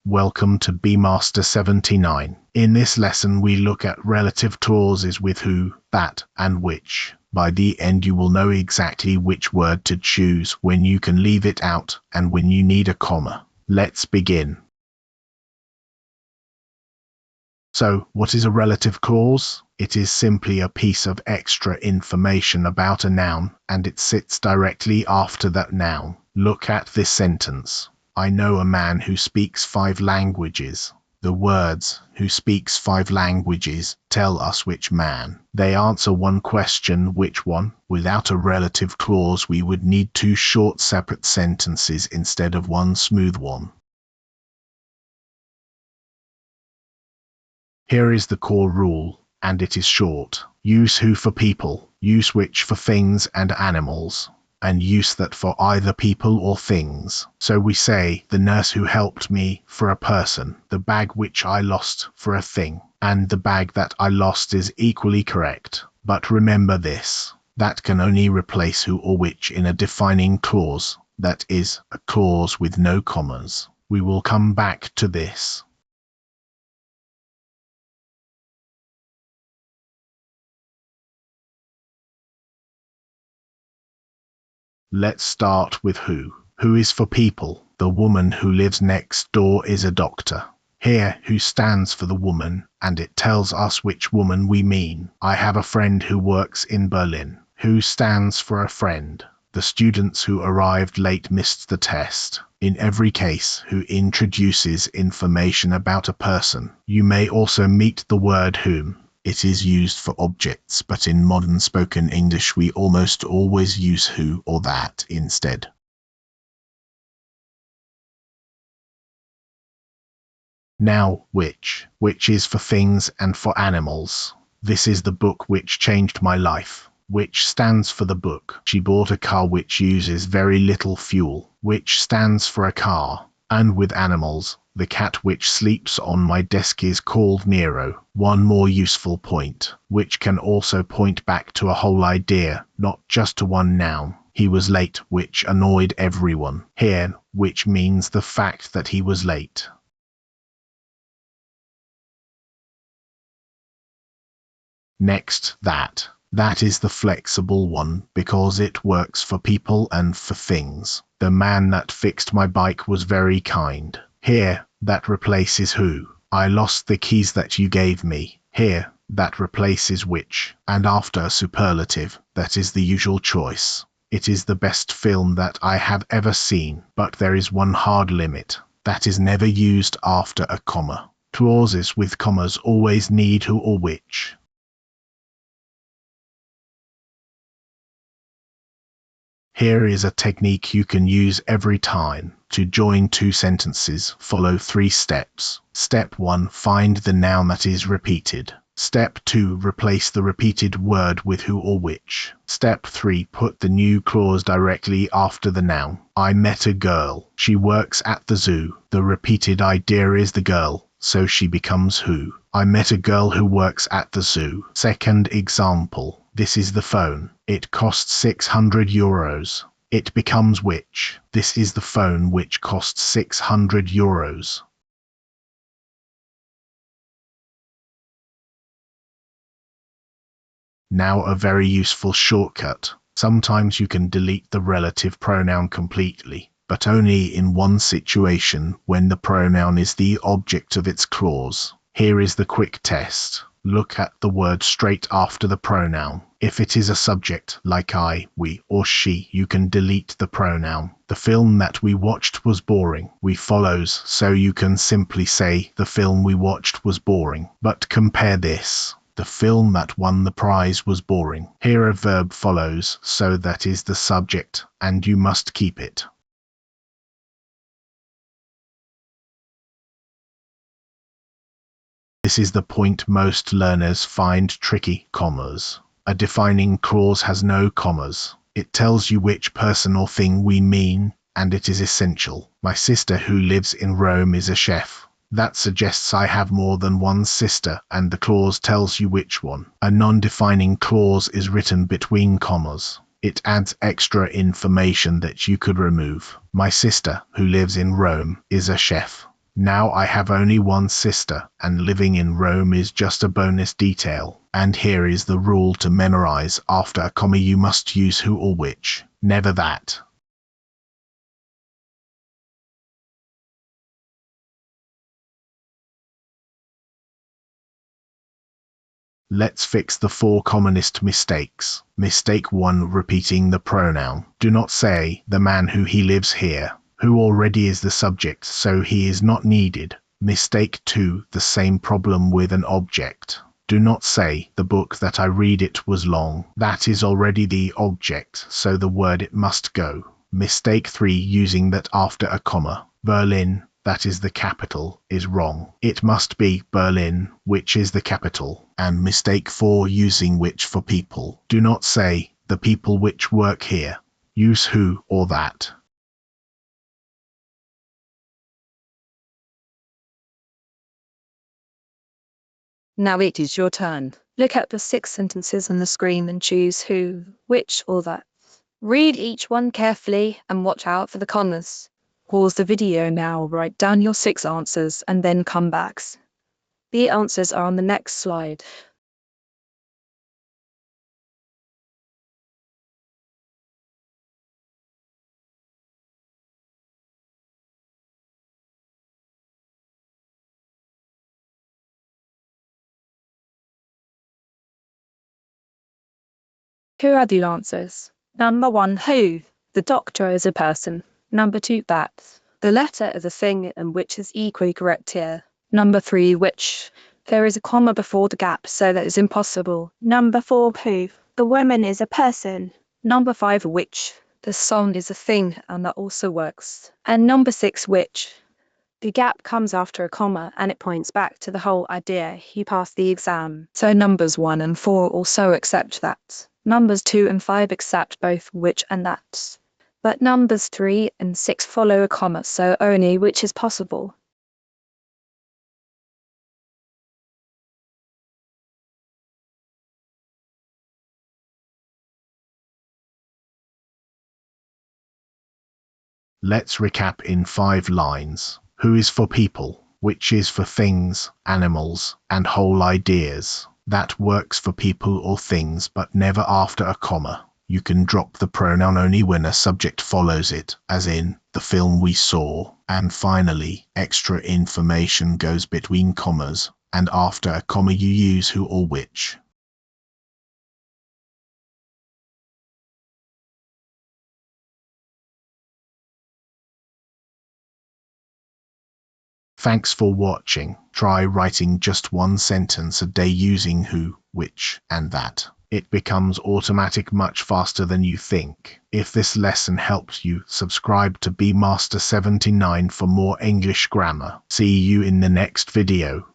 Welcome to Beemaster 79. In this lesson we look at relative clauses with who, that, and which. By the end you will know exactly which word to choose, when you can leave it out, and when you need a comma. Let's begin. So, what is a relative clause? It is simply a piece of extra information about a noun, and it sits directly after that noun. Look at this sentence. I know a man who speaks 5 languages. The words, who speaks 5 languages, tell us which man. They answer one question, which one? Without a relative clause we would need 2 short separate sentences instead of one smooth one. Here is the core rule, and it is short. Use who for people, use which for things and animals, and use that for either people or things. So we say, the nurse who helped me for a person, the bag which I lost for a thing, and the bag that I lost is equally correct. But remember this, that can only replace who or which in a defining clause, that is, a clause with no commas. We will come back to this. Let's start with who. Who is for people. The woman who lives next door is a doctor. Here, who stands for the woman, and it tells us which woman we mean. I have a friend who works in Berlin. Who stands for a friend. The students who arrived late missed the test. In every case, who introduces information about a person. You may also meet the word whom. It is used for objects, but in modern spoken English we almost always use who or that instead. Now, which. Which is for things and for animals. This is the book which changed my life. Which stands for the book. She bought a car which uses very little fuel. Which stands for a car. And with animals, the cat which sleeps on my desk is called Nero. One more useful point, which can also point back to a whole idea, not just to one noun. He was late, which annoyed everyone. Here, which means the fact that he was late. Next, that. That is the flexible one, because it works for people and for things. The man that fixed my bike was very kind. Here, that replaces who. I lost the keys that you gave me. Here, that replaces which. And after a superlative, that is the usual choice. It is the best film that I have ever seen, but there is one hard limit. That is never used after a comma. Clauses with commas always need who or which. Here is a technique you can use every time. To join 2 sentences, follow 3 steps. Step 1. Find the noun that is repeated. Step 2. Replace the repeated word with who or which. Step 3. Put the new clause directly after the noun. I met a girl. She works at the zoo. The repeated idea is the girl, so she becomes who. I met a girl who works at the zoo. Second example. This is the phone. It costs 600 euros. It becomes which. This is the phone which costs 600 euros. Now a very useful shortcut. Sometimes you can delete the relative pronoun completely, but only in one situation, when the pronoun is the object of its clause. Here is the quick test. Look at the word straight after the pronoun. If it is a subject, like I, we, or she, you can delete the pronoun. The film that we watched was boring. We follows, so you can simply say, the film we watched was boring. But compare this. The film that won the prize was boring. Here a verb follows, so that is the subject, and you must keep it. This is the point most learners find tricky, commas. A defining clause has no commas. It tells you which person or thing we mean, and it is essential. My sister who lives in Rome is a chef. That suggests I have more than one sister, and the clause tells you which one. A non-defining clause is written between commas. It adds extra information that you could remove. My sister, who lives in Rome, is a chef. Now I have only one sister, and living in Rome is just a bonus detail. And here is the rule to memorize. After a comma you must use who or which, never that. Let's fix the 4 commonest mistakes. Mistake 1. Repeating the pronoun. Do not say, the man who he lives here. Who already is the subject, so he is not needed. Mistake 2. The same problem with an object. Do not say, the book that I read it was long. That is already the object, so the word it must go. Mistake 3. Using that after a comma. Berlin, that is the capital, is wrong. It must be Berlin, which is the capital. And mistake 4. Using which for people. Do not say, the people which work here. Use who or that. Now it is your turn. Look at the 6 sentences on the screen and choose who, which, or that. Read each one carefully and watch out for the commas. Pause the video now, write down your 6 answers, and then come back. The answers are on the next slide. Here are the answers. Number 1, who. The doctor is a person. Number 2, that. The letter is a thing, and which is equally correct here. Number 3, which. There is a comma before the gap, so that is impossible. Number 4, who. The woman is a person. Number 5, which. The song is a thing, and that also works. And number 6, which. The gap comes after a comma, and it points back to the whole idea. You passed the exam. So numbers 1 and 4 also accept that. Numbers 2 and 5 accept both which and that. But numbers 3 and 6 follow a comma, so only which is possible. Let's recap in 5 lines. Who is for people, which is for things, animals, and whole ideas. That works for people or things, but never after a comma. You can drop the pronoun only when a subject follows it, as in, the film we saw. And finally, extra information goes between commas, and after a comma you use who or which. Thanks for watching. Try writing just 1 sentence a day using who, which, and that. It becomes automatic much faster than you think. If this lesson helps you, subscribe to BMaster79 for more English grammar. See you in the next video.